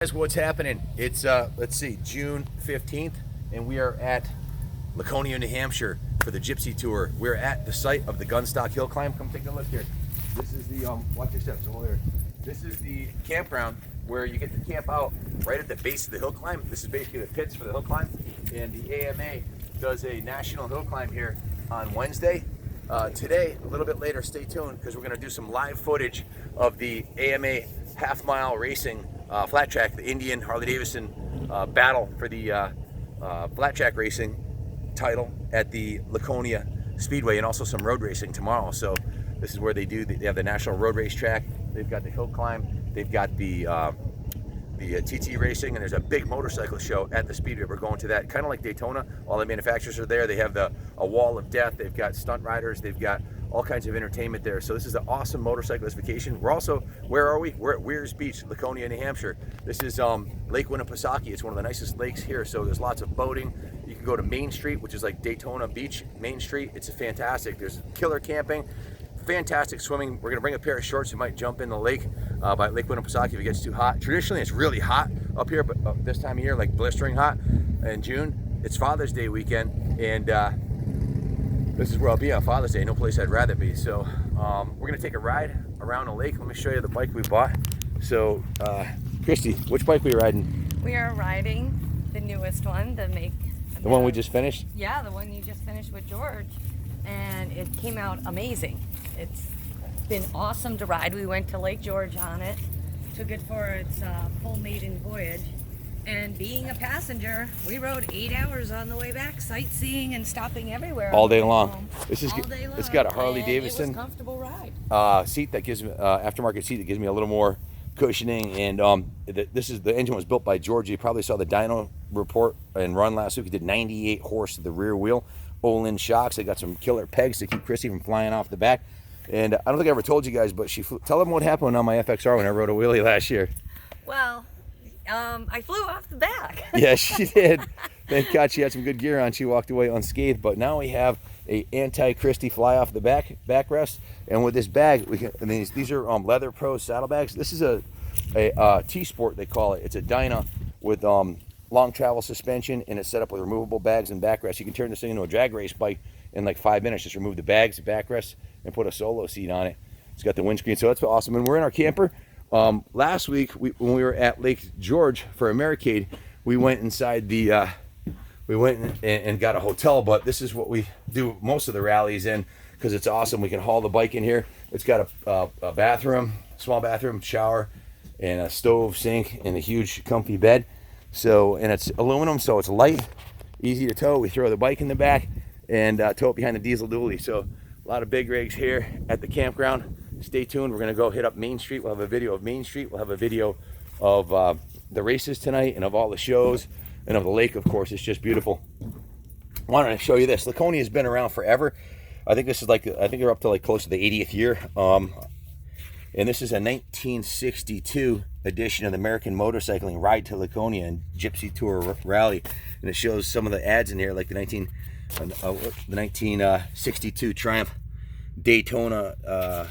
Guys, what's happening? It's let's see, June 15th, and we are at Laconia, New Hampshire for the Gypsy Tour. We're at the site of the Gunstock Hill Climb. Come take a look here. This is the watch your steps over there. This is the campground where you get to camp out right at the base of the hill climb. This is basically the pits for the hill climb, and the AMA does a national hill climb here on Wednesday. Today, a little bit later, stay tuned because we're going to do some live footage of the AMA half-mile racing flat track, the Indian Harley-Davidson battle for the flat track racing title at the Laconia Speedway, and also some road racing tomorrow. So this is where they have the national road race track. They've got the hill climb. They've got the TT racing, and there's a big motorcycle show at the Speedway. We're going to that, kind of like Daytona. All the manufacturers are there. They have a wall of death. They've got stunt riders. They've got all kinds of entertainment there. So this is an awesome motorcyclist vacation. We're also, where are we? We're at Weirs Beach, Laconia, New Hampshire. This is Lake Winnipesaukee. It's one of the nicest lakes here. So there's lots of boating. You can go to Main Street, which is like Daytona Beach, Main Street. It's fantastic. There's killer camping. Fantastic swimming. We're gonna bring a pair of shorts. You might jump in the lake by Lake Winnipesaukee if it gets too hot. Traditionally, it's really hot up here, but this time of year, like blistering hot in June. It's Father's Day weekend, and this is where I'll be on Father's Day. No place I'd rather be. So we're gonna take a ride around the lake. Let me show you the bike we bought. So, Christy, which bike are we riding? We are riding the newest one, the one we just finished? Yeah, the one you just finished with George, and it came out amazing. It's been awesome to ride. We went to Lake George on it, took it for its full maiden voyage, and being a passenger, we rode 8 hours on the way back, sightseeing and stopping everywhere all day long. All day long. It's got a Harley-Davidson. It was a comfortable ride. Seat that gives me aftermarket seat that gives me a little more cushioning, and the engine was built by George. You probably saw the dyno report and run last week. He did 98 horse to the rear wheel. Olin shocks. They got some killer pegs to keep Chrissy from flying off the back. And I don't think I ever told you guys, but tell them what happened on my FXR when I rode a wheelie last year. Well, I flew off the back. Yeah, she did. Thank God she had some good gear on. She walked away unscathed. But now we have a anti-Christie fly off the backrest, and with this bag, these are Leather Pro saddlebags. This is a T-Sport, they call it. It's a Dyna with long travel suspension, and it's set up with removable bags and backrests. You can turn this thing into a drag race bike in like 5 minutes. Just remove the bags, the backrests, and put a solo seat on it. It's got the windscreen, so that's awesome. And we're in our camper. Last week, when we were at Lake George for Americade, we went inside the, we went and got a hotel, but this is what we do most of the rallies in because it's awesome. We can haul the bike in here. It's got a bathroom, small bathroom, shower, and a stove, sink, and a huge comfy bed. So, and it's aluminum, so it's light, easy to tow. We throw the bike in the back and tow it behind the diesel dually. So a lot of big rigs here at the campground. Stay tuned. We're going to go hit up Main Street. We'll have a video of Main Street. We'll have a video of the races tonight and of all the shows and of the lake, of course. It's just beautiful. I wanted to show you this. Laconia has been around forever. I think this is like, I think they're up to like close to the 80th year. And this is a 1962 edition of the American Motorcycling Ride to Laconia and Gypsy Tour Rally. And it shows some of the ads in here, like the 1962 Triumph Daytona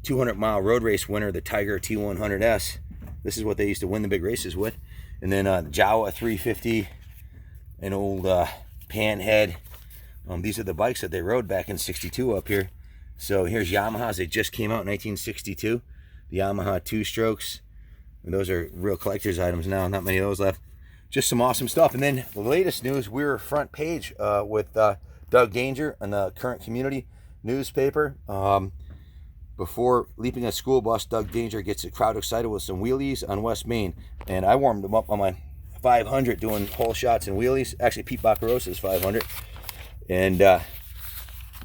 200-mile road race winner, the Tiger T100S. This is what they used to win the big races with. And then the Jawa 350, an old Panhead. These are the bikes that they rode back in 62 up here. So here's Yamahas. They just came out in 1962. The Yamaha 2-strokes. And those are real collector's items now. Not many of those left. Just some awesome stuff. And then the latest news, we were front page with Doug Danger on the Current Community newspaper. Before leaping a school bus, Doug Danger gets the crowd excited with some wheelies on West Main. And I warmed them up on my 500 doing hole shots and wheelies. Actually, Pete Baccarosa's 500. And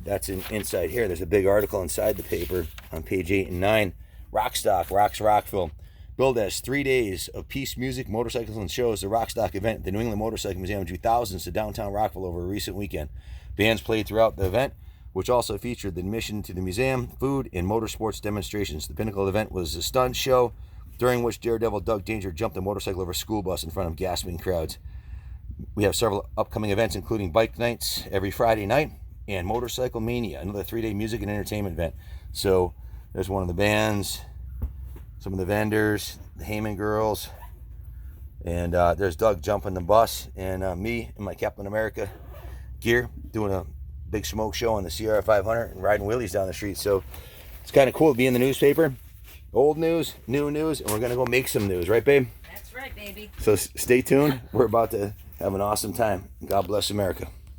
that's inside here. There's a big article inside the paper on page 8 and 9. Rockstock rocks Rockville. Billed as 3 days of peace music, motorcycles, and shows, the Rockstock event at the New England Motorcycle Museum drew thousands to downtown Rockville over a recent weekend. Bands played throughout the event, which also featured the admission to the museum, food, and motorsports demonstrations. The pinnacle of the event was a stunt show, during which Daredevil Doug Danger jumped a motorcycle over a school bus in front of gasping crowds. We have several upcoming events, including bike nights every Friday night, and Motorcycle Mania, another 3-day music and entertainment event. So there's one of the bands, some of the vendors, the Heyman girls, And there's Doug jumping the bus, and me in my Captain America gear doing a big smoke show on the CR 500 and riding wheelies down the street. So it's kind of cool to be in the newspaper. Old news, new news, and we're going to go make some news. Right, babe? That's right, baby. So stay tuned. We're about to have an awesome time. God bless America.